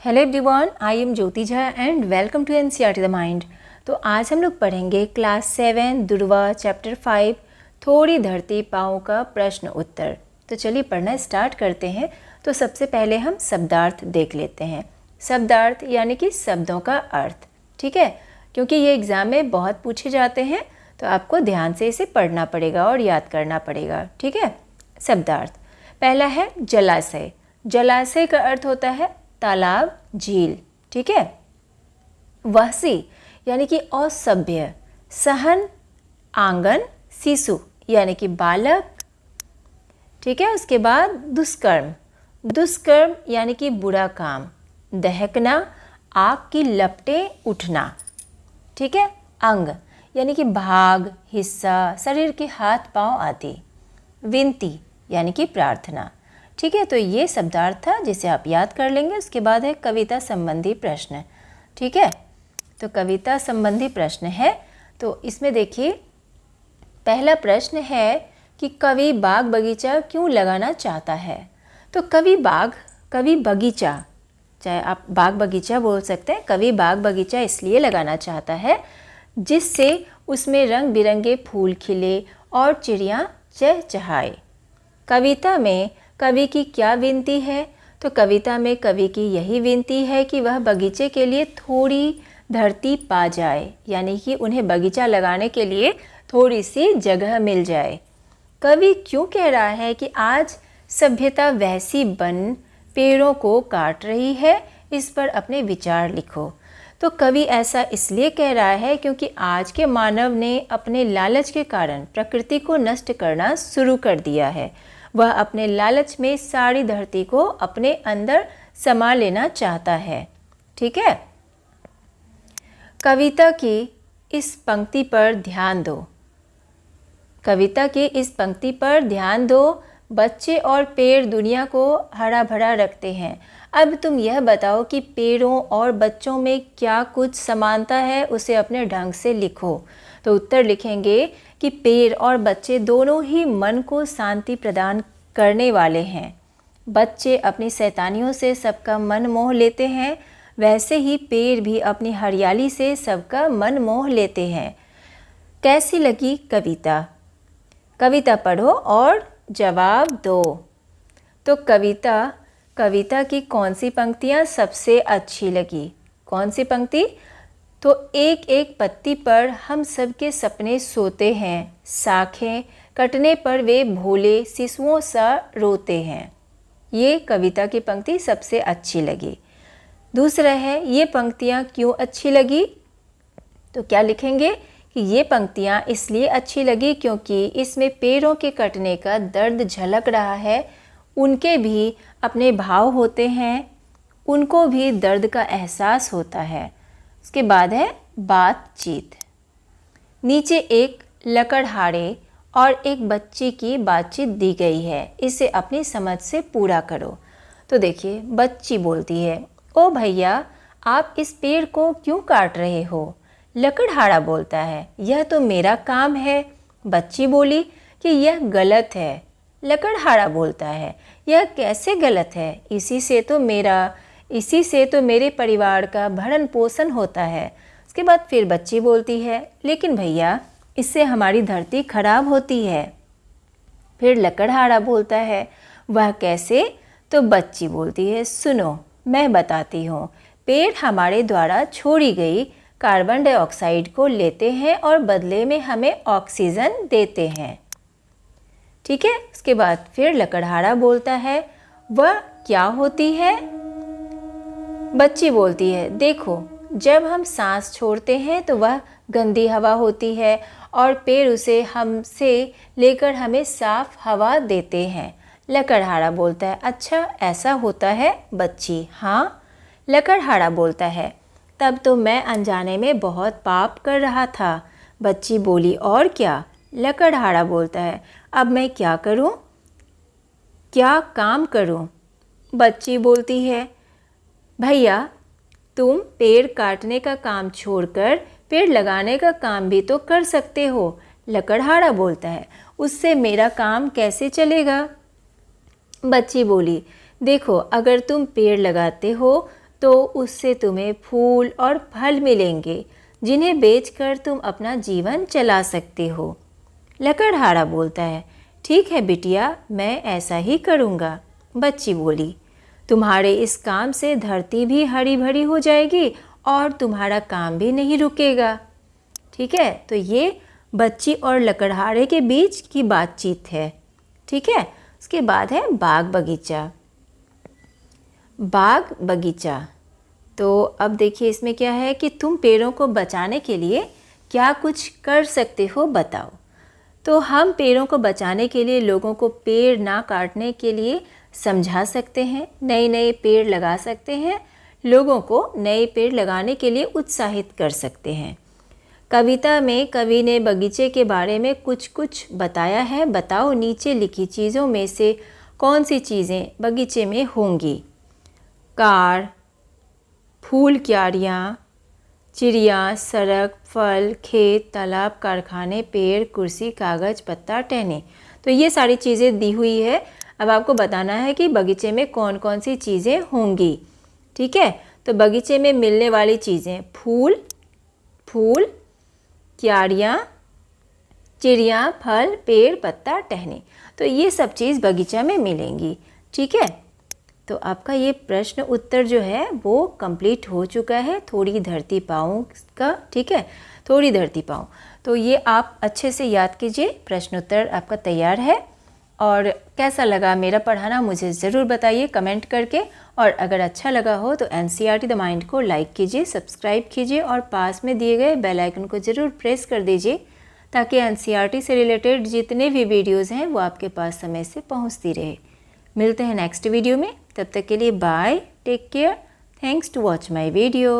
Hello everyone, I am Jyoti Jha and welcome to NCERT the mind. तो आज हम लोग पढ़ेंगे क्लास 7 दुर्वा चैप्टर 5 थोड़ी धरती पाँव का प्रश्न उत्तर। तो चलिए पढ़ना स्टार्ट करते हैं। तो सबसे पहले हम शब्दार्थ देख लेते हैं। शब्दार्थ यानी कि शब्दों का अर्थ, ठीक है, क्योंकि ये एग्ज़ाम में बहुत पूछे जाते हैं तो आपको ध्यान से इसे पढ़ना पड़ेगा और याद करना पड़ेगा, ठीक है। शब्दार्थ पहला है जलाशय। जलाशय का अर्थ होता है तालाब, झील, ठीक है। वहसी यानी कि असभ्य। सहन, आंगन, शिशु यानी कि बालक, ठीक है। उसके बाद दुष्कर्म। दुष्कर्म यानी कि बुरा काम। दहकना, आग की लपटें उठना, ठीक है। अंग यानी कि भाग, हिस्सा, शरीर के हाथ पांव आदि। विनती यानी कि प्रार्थना, ठीक है। तो ये शब्दार्थ था जिसे आप याद कर लेंगे। उसके बाद है कविता संबंधी प्रश्न, ठीक है। तो कविता संबंधी प्रश्न है, तो इसमें देखिए पहला प्रश्न है कि कवि बाग बगीचा क्यों लगाना चाहता है। तो कवि बाग, कवि बगीचा, चाहे आप बाग बगीचा बोल सकते हैं, कवि बाग बगीचा इसलिए लगाना चाहता है जिससे उसमें रंग बिरंगे फूल खिले और चिड़ियाँ चहचहाए। कविता में कवि की क्या विनती है। तो कविता में कवि की यही विनती है कि वह बगीचे के लिए थोड़ी धरती पा जाए, यानी कि उन्हें बगीचा लगाने के लिए थोड़ी सी जगह मिल जाए। कवि क्यों कह रहा है कि आज सभ्यता वैसी बन पेड़ों को काट रही है, इस पर अपने विचार लिखो। तो कवि ऐसा इसलिए कह रहा है क्योंकि आज के मानव ने अपने लालच के कारण प्रकृति को नष्ट करना शुरू कर दिया है। वह अपने लालच में सारी धरती को अपने अंदर समा लेना चाहता है, ठीक है। कविता की इस पंक्ति पर ध्यान दो। कविता की इस पंक्ति पर ध्यान दो। बच्चे और पेड़ दुनिया को हरा भरा रखते हैं। अब तुम यह बताओ कि पेड़ों और बच्चों में क्या कुछ समानता है, उसे अपने ढंग से लिखो। तो उत्तर लिखेंगे कि पेड़ और बच्चे दोनों ही मन को शांति प्रदान करने वाले हैं। बच्चे अपनी शैतानियों से सबका मन मोह लेते हैं, वैसे ही पेड़ भी अपनी हरियाली से सबका मन मोह लेते हैं। कैसी लगी कविता? कविता पढ़ो और जवाब दो। तो कविता की कौन सी पंक्तियाँ सबसे अच्छी लगी? कौन सी पंक्ति? तो एक एक पत्ती पर हम सबके सपने सोते हैं, शाखें कटने पर वे भोले शिशुओं सा रोते हैं। ये कविता की पंक्ति सबसे अच्छी लगी। दूसरा है ये पंक्तियाँ क्यों अच्छी लगी? तो क्या लिखेंगे कि ये पंक्तियाँ इसलिए अच्छी लगी क्योंकि इसमें पेड़ों के कटने का दर्द झलक रहा है। उनके भी अपने भाव होते हैं, उनको भी दर्द का एहसास होता है। उसके बाद है बातचीत। नीचे एक लकड़हारे और एक बच्ची की बातचीत दी गई है, इसे अपनी समझ से पूरा करो। तो देखिए बच्ची बोलती है, ओ भैया आप इस पेड़ को क्यों काट रहे हो? लकड़हारा बोलता है, यह तो मेरा काम है। बच्ची बोली कि यह गलत है। लकड़हारा बोलता है, यह कैसे गलत है? इसी से तो मेरे परिवार का भरण पोषण होता है। उसके बाद फिर बच्ची बोलती है, लेकिन भैया इससे हमारी धरती खराब होती है। फिर लकड़हारा बोलता है, वह कैसे? तो बच्ची बोलती है, सुनो मैं बताती हूँ। पेड़ हमारे द्वारा छोड़ी गई कार्बन डाइऑक्साइड को लेते हैं और बदले में हमें ऑक्सीजन देते हैं, ठीक है। उसके बाद फिर लकड़हारा बोलता है, वह क्या होती है? बच्ची बोलती है, देखो जब हम सांस छोड़ते हैं तो वह गंदी हवा होती है और पेड़ उसे हमसे लेकर हमें साफ हवा देते हैं। लकड़हारा बोलता है, अच्छा ऐसा होता है? बच्ची, हाँ। लकड़हारा बोलता है, तब तो मैं अनजाने में बहुत पाप कर रहा था। बच्ची बोली, और क्या? लकड़हारा बोलता है, अब मैं क्या करूं? क्या काम करूं? बच्ची बोलती है, भैया तुम पेड़ काटने का काम छोड़कर पेड़ लगाने का काम भी तो कर सकते हो। लकड़हारा बोलता है, उससे मेरा काम कैसे चलेगा? बच्ची बोली, देखो अगर तुम पेड़ लगाते हो तो उससे तुम्हें फूल और फल मिलेंगे जिन्हें बेचकर तुम अपना जीवन चला सकते हो। लकड़हारा बोलता है, ठीक है बिटिया, मैं ऐसा ही करूँगा। बच्ची बोली, तुम्हारे इस काम से धरती भी हरी भरी हो जाएगी और तुम्हारा काम भी नहीं रुकेगा। ठीक है, तो ये बच्ची और लकड़हारे के बीच की बातचीत है। ठीक है, उसके बाद है बाग बगीचा। बाग बगीचा, तो अब देखिए इसमें क्या है कि तुम पेड़ों को बचाने के लिए क्या कुछ कर सकते हो, बताओ। तो हम पेड़ों को बचाने के लिए लोगों को पेड़ ना काटने के लिए समझा सकते हैं, नए नए पेड़ लगा सकते हैं, लोगों को नए पेड़ लगाने के लिए उत्साहित कर सकते हैं। कविता में कवि ने बगीचे के बारे में कुछ कुछ बताया है। बताओ नीचे लिखी चीज़ों में से कौन सी चीज़ें बगीचे में होंगी। कार, फूल क्यारियाँ, चिड़िया, सड़क, फल, खेत, तालाब, कारखाने, पेड़, कुर्सी, कागज़, पत्ता, टहनी। तो ये सारी चीज़ें दी हुई है। अब आपको बताना है कि बगीचे में कौन कौन सी चीज़ें होंगी। ठीक है, तो बगीचे में मिलने वाली चीज़ें फूल, क्यारियाँ, चिड़िया, फल, पेड़, पत्ता, टहनी। तो ये सब चीज़ बगीचा में मिलेंगी। ठीक है, तो आपका ये प्रश्न उत्तर जो है वो कंप्लीट हो चुका है, थोड़ी धरती पाँव का। ठीक है, थोड़ी धरती पाँव, तो ये आप अच्छे से याद कीजिए। प्रश्न उत्तर आपका तैयार है। और कैसा लगा मेरा पढ़ाना मुझे ज़रूर बताइए कमेंट करके। और अगर अच्छा लगा हो तो NCERT द माइंड को लाइक कीजिए, सब्सक्राइब कीजिए और पास में दिए गए बेल आइकन को ज़रूर प्रेस कर दीजिए ताकि NCERT से रिलेटेड जितने भी वीडियोज़ हैं वो आपके पास समय से पहुँचती रहे। मिलते हैं नेक्स्ट वीडियो में, तब तक के लिए bye, take care, thanks to watch my video.